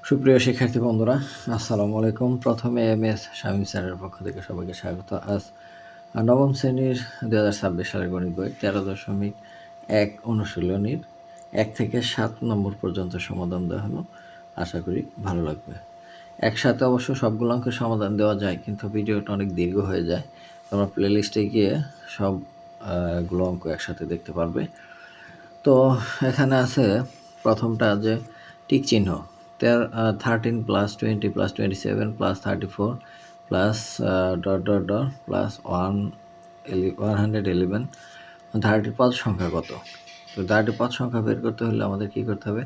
সুপ্রিয় শিক্ষার্থী বন্ধুরা, আসসালামু আলাইকুম। প্রথমে এমএস শামীম স্যারের পক্ষ থেকে সবাইকে স্বাগত। আজ নবম শ্রেণীর 2026 সালের গণিত বই 13.1 অনুশীলনীর 1 থেকে 7 নম্বর পর্যন্ত সমাধান দেওয়া হলো। আশা করি ভালো লাগবে। একসাথে অবশ্য সবগুলো অঙ্কের সমাধান দেওয়া যায়, কিন্তু ভিডিওটা অনেক দীর্ঘ হয়ে যায়। তোমরা প্লেলিস্টে গিয়ে সবগুলো অঙ্ক একসাথে দেখতে পারবে। তো এখানে আছে প্রথমটা যে টিক চিহ্ন 13 + 20 + 27 + 34 plus dot dot dot plus 111 ধারাটির পদ সংখ্যা কত? তো ধারাটির পদ সংখ্যা বের করতে হলে আমাদের কী করতে হবে?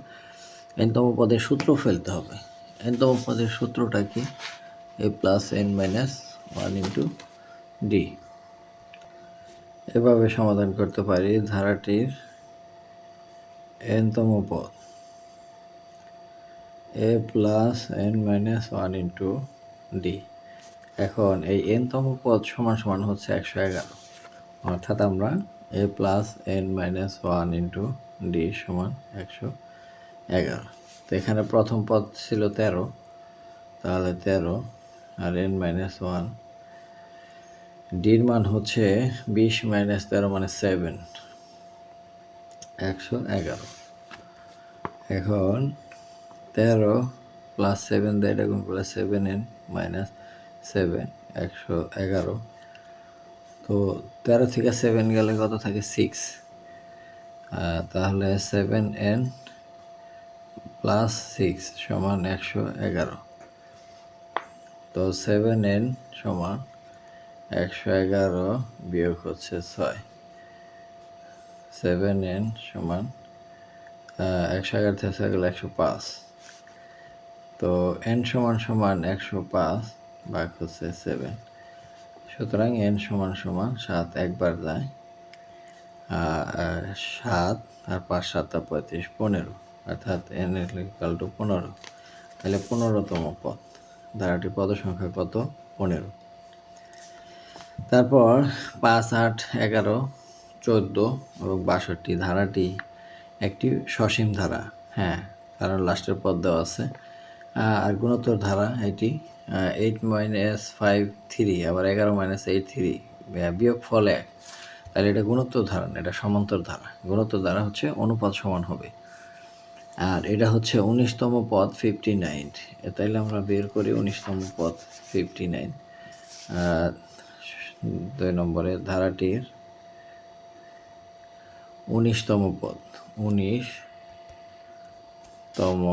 এনতম পদের সূত্র ফেলতে হবে। এনতম পদের সূত্রটা কি? a + n - 1 × d। এভাবে সমাধান করতে পারি ধারাটির nতম পদ a + n - 1 × d। এখন এই nতম পদ সমান সমান হচ্ছে 111, অর্থাৎ আমরা a + n - 1 × d সমান 111। তো এখানে প্রথম পদ ছিল 13, তাহলে 13 আর n - 1, ডির মান হচ্ছে 20 - 13 মানে 7, 111। এখন 13 + 7 দিয়ে এটা গুণ করলে 7n - 7, 111। তো 13 থেকে 7 গেলে কত থাকে? 6। তাহলে 7n + 6 সমান 111। তো 7n সমান 111 বিয়োগ হচ্ছে 6। 7n সমান 111 থেকে 6 গেলে 105। তো n সমান 105 ভাগ হচ্ছে 7। সুতরাং n সমান 7 একবার যায়, 7 আর 5 7 35 15, অর্থাৎ n = 15। তাহলে 15তম পদ। ধারাটির পদ সংখ্যা কত? 15। তারপর 5 8 11 14 এবং 62 ধারাটি একটি সসীম ধারা। হ্যাঁ, কারণ লাস্টের পদ দেওয়া আছে। আর গুণোত্তর ধারা এটি 8 - 5 3, আবার 11 - 8 3, বিয়োগ ফল 1। তাহলে এটা গুণোত্তর ধারা না, এটা সমান্তর ধারা। গুণোত্তর ধারা হচ্ছে অনুপাত সমান হবে। আর এটা হচ্ছে 19তম পদ 59। তাইলে আমরা বের করি 19তম পদ 59। 2 নম্বরে ধারাটির 19তম পদ, 19তম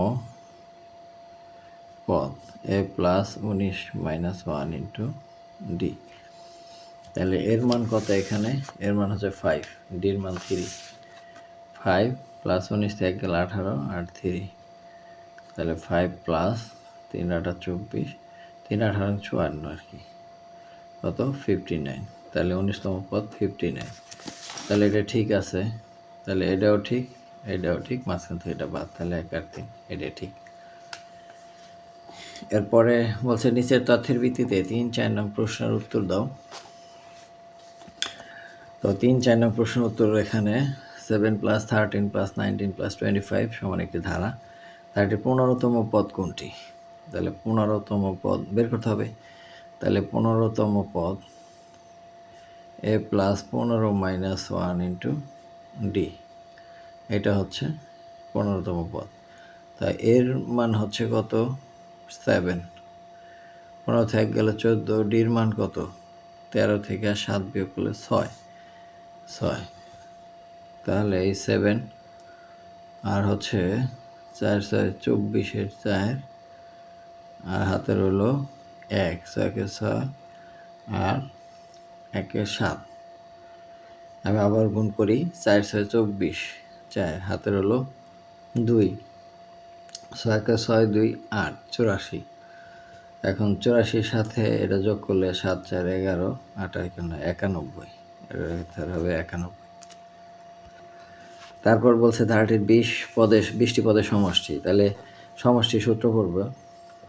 পদ a + 19 - 1 × d। তাহলে এর মান কত? এখানে এর মান হচ্ছে 5, ডির মান 3। 5 + 19 থেকে গেলে 18 আর 3, তাহলে 5 + 3 × 8 = 24, 3 × 18 = 54 আর কি, কত? 59। তাহলে 19তম পদ 59। তাহলে এটা ঠিক আছে। তাহলে এটাও ঠিক, এটাও ঠিক, মাঝখান থেকে এটা বাদ, তাহলে 1 আর 3, এটা ঠিক। এরপরে বলছে নিচের তথ্যের ভিত্তিতে 3 4 নং প্রশ্নের উত্তর দাও। তো 3 4 নং প্রশ্নের উত্তর এখানে 7 + 13 + 19 + 25 সমান একটি ধারা। ধারাটির 15তম পদ কোনটি? তাহলে 15তম পদ বের করতে হবে। তাহলে 15তম পদ a + 15 - 1 × d, এটা হচ্ছে 15তম পদ। তাই এর মান হচ্ছে কত? 7। 15 থেকে গেলে 14, ডির মান কত? 13 থেকে 7 বিয়োগ করলে 6। তাহলে এই 7 আর হচ্ছে 4 6 24, 4 আর হাতে রইল 1, 6 × 6 আর 1 × 7। আমি আবার গুণ করি, 4 6 24, 4 হাতে রইল 2, 6 × 6 2 8, 84। এখন 84 সাথে এটা যোগ করলে 7 4 11, 8 আর 91, এর হবে 91। তারপর বলছে ধারাটির 20টি পদের সমষ্টি। তাহলে সমষ্টি সূত্র করব।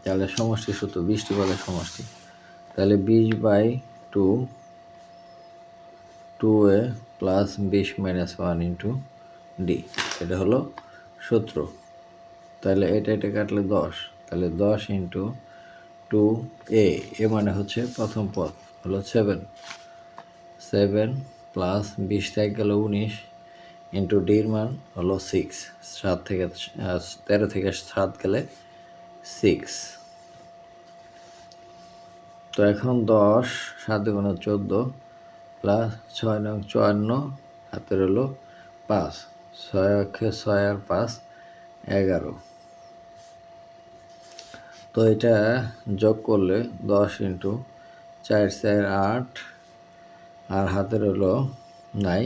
তাহলে সমষ্টি সূত্র 20টি পদের সমষ্টি। তাহলে 20/2 2a + 20 - 1 × d, এটা হলো সূত্র। তাহলে এটা কাটলে 10, তাহলে 10 ইন্টু 2a, এ মানে হচ্ছে প্রথম পদ হলো 7 প্লাস 20 থেকে গেল 19 ইন্টু ডির মান হলো 6, 13 থেকে 7 গেলে 6। তো এখন 10 7 গুণে 14 প্লাস 6 নং 54, হাতের হলো 5, 6 অক্ষে 6 আর 5 11। তো এটা যোগ করলে 10 ইন্টু 4 4 8, আর হাতের হলো নাই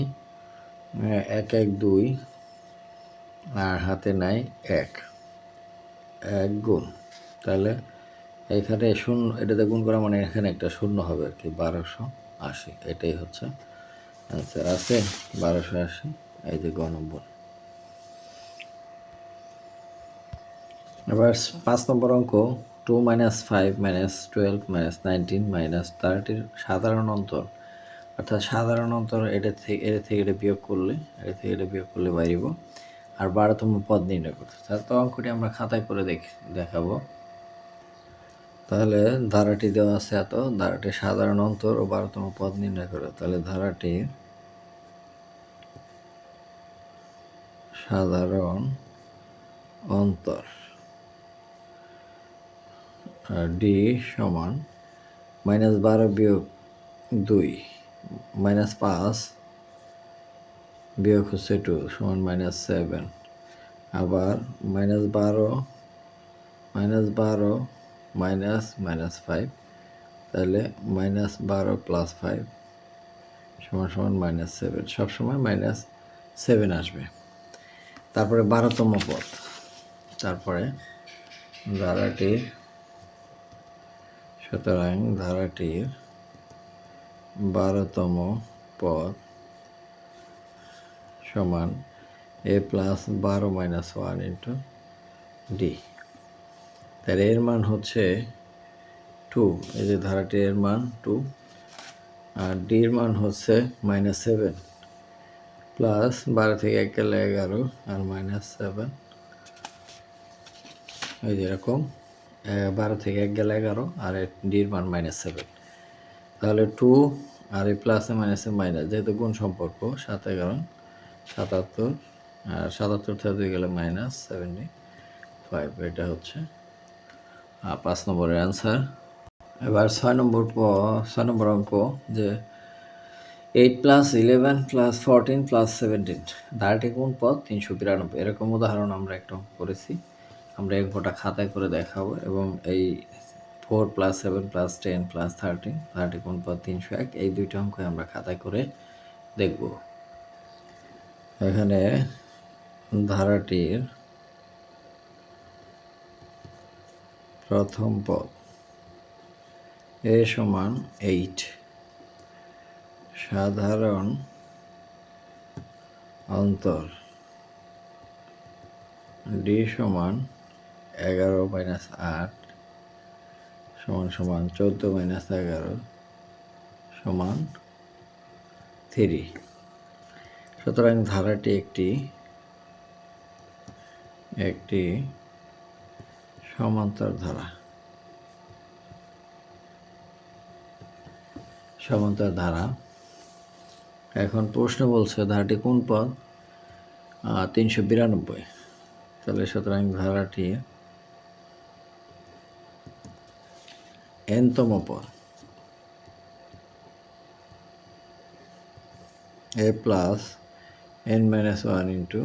1 1 2, আর হাতে নাই 1 গুণ। তাহলে এখানে শূন্য, এটাতে গুণ করা মানে এখানে একটা শূন্য হবে আর কি, 1280। এটাই হচ্ছে অ্যান্সার। আছে 1280, এই যে গ নম্বর। এবার 5 নম্বর অঙ্ক, 2 - 5 - 12 - 19 - 30 সাধারণ অন্তর, অর্থাৎ সাধারণ অন্তর এটা থেকে এটা বিয়োগ করলে, এটা বিয়োগ করলে বাইরিব, আর 12তম পদ নির্ণয় করতে। তাহলে তো অঙ্কটি আমরা খাতায় করে দেখাবো। তাহলে ধারাটি দেওয়া আছে এত, ধারাটির সাধারণ অন্তর ও 12তম পদ নির্ণয় করে। তাহলে ধারাটির সাধারণ অন্তর ডি সমান -12 বিয়োগ 2 -5 বিয়োগ হচ্ছে 2 সমান -7, আবার -12 -5, তাহলে -12 প্লাস 5 সমান -7, সবসময় -7 আসবে। তারপরে 12তম পদ, তারপরে ধারাটির, সুতরাং ধারাটির 12তম পদ সমান a প্লাস 12 - 1 ইন্টু ডি। তাহলে এর মান হচ্ছে 2, এই যে ধারাটির এর মান 2, আর ডির মান হচ্ছে -7 প্লাস 12 থেকে 1 গেলে 11 আর -7, এই যেরকম 12 থেকে 1 গেলে 11 আর ডির মান -7। তাহলে 2 আর এই প্লাসে মাইনাসে মাইনাস, যেহেতু গুণ সম্পর্ক, 7 11 77, আর 77 থেকে 2 গেলে -75। এটা হচ্ছে 5 নম্বরের অ্যান্সার। এবার 6 নম্বর অঙ্ক, যে 8 + 11 + 14 + 17 ধারাটি কোন পদ? 392। এরকম উদাহরণ আমরা একটা করেছি, আমরা এই অঙ্কটা খাতায় করে দেখাবো। এবং এই 4 + 7 + 10 + 13 ধারাটি কোন পদ? 301। এই দুইটা অঙ্ক আমরা খাতায় করে দেখব। এখানে ধারাটির প্রথম পদ a সমান 8, সাধারণ অন্তর d সমান 11 - 8 সমান 14 - 11 সমান 3। সুতরাং ধারাটি একটি সমান্তর ধারা। এখন প্রশ্ন বলছে ধারাটি কোন পদ? 392। তাহলে সুতরাং ধারাটি n-তম পদ, a plus n - 1 into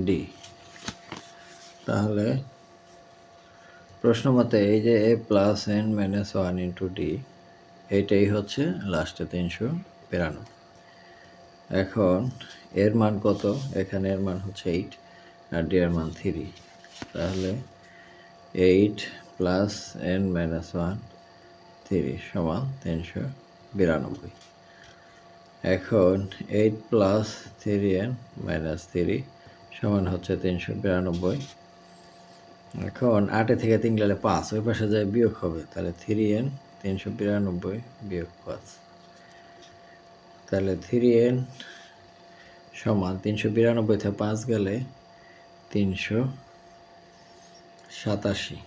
D. তাহলে প্রশ্ন মতে এই যে a plus n - 1 into D, এইটাই হচ্ছে লাস্টে 392। এখন এর মান কত? এখানে এর মান হচ্ছে 8 আর ডি এর মান 3। তাহলে 8 প্লাস n - 1 3 সমান 392। এখন 8 প্লাস 3n - 3 সমান হচ্ছে 392। এখন 8 থেকে 3 গেলে 5, ওই পাশে যায় বিয়োগ হবে, তাহলে 3n 392 বিয়োগ 5। তাহলে 3n সমান 392 থেকে 5 গেলে 300 87।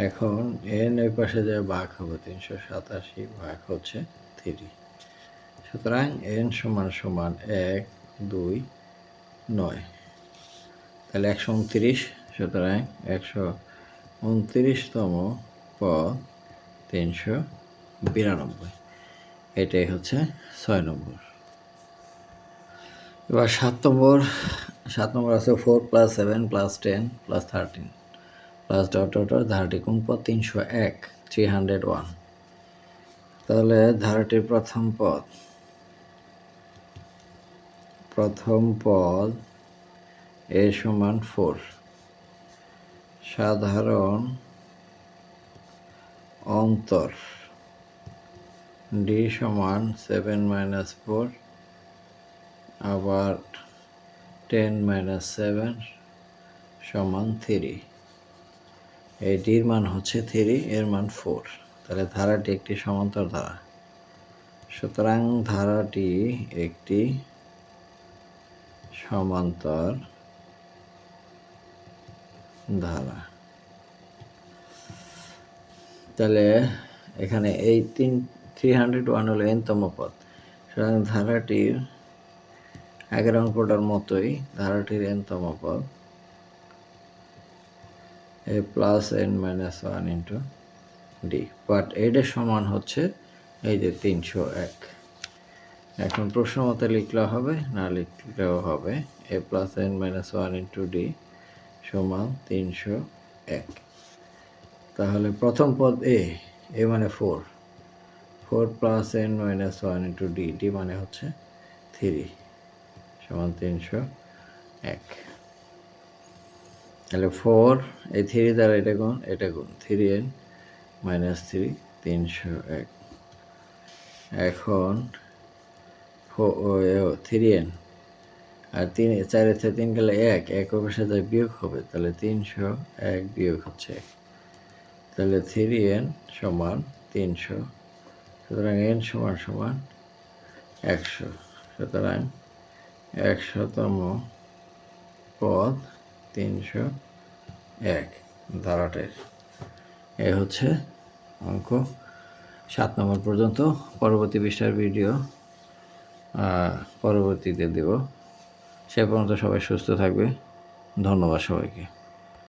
এখন n এর পাশে যে ভাগ হবে 387 ভাগ হচ্ছে 3, সুতরাং n সমান সমান 1 2 9, তাহলে 129। সুতরাং 129তম পদ 392, এটাই হচ্ছে 6 নম্বর। এবার 7 নম্বর আছে 4 + 7 + 10 + 13 প্লাস ডট ডট ডট ধারাটি কোন পদ? 301, 301। তাহলে ধারাটির প্রথম পদ a সমান 4, সাধারণ অন্তর d সমান 7 - 4, আবার 10 - 7 সমান 3। এই ডির মান হচ্ছে 3, এর মান 4, তাহলে ধারাটি একটি সমান্তর ধারা। সুতরাং ধারাটি একটি সমান্তর ধারা। তাহলে এখানে এই 301 হলো nতম পদ, সুতরাং ধারাটির আগের অঙ্কটার মতোই ধারাটির nতম পদ a + n - 1 × d, বাট এটার সমান হচ্ছে এই যে 301। এখন প্রশ্ন মতে লিখলে হবে, না লিখলেও হবে, a + n - 1 × d সমান 301। তাহলে প্রথম পদ a মানে 4 + n - 1 × d, d মানে হচ্ছে 3 সমান 301। তাহলে 4 এই 3 দ্বারা এটা গুণ 3n - 3 301। এখন 3n আর 3 4 থেকে 3 গেলে 1 এর সাথে বিয়োগ হবে, তাহলে 301 বিয়োগ হচ্ছে 1, তাহলে 3n সমান 300, সুতরাং n সমান 100, সুতরাং 100তম পদ 301 ধারাটির। এ হচ্ছে অঙ্ক 7 নম্বর পর্যন্ত। পরবর্তী পৃষ্ঠার ভিডিও পরবর্তীতে দেব। সে পর্যন্ত সবাই সুস্থ থাকবে। ধন্যবাদ সবাইকে।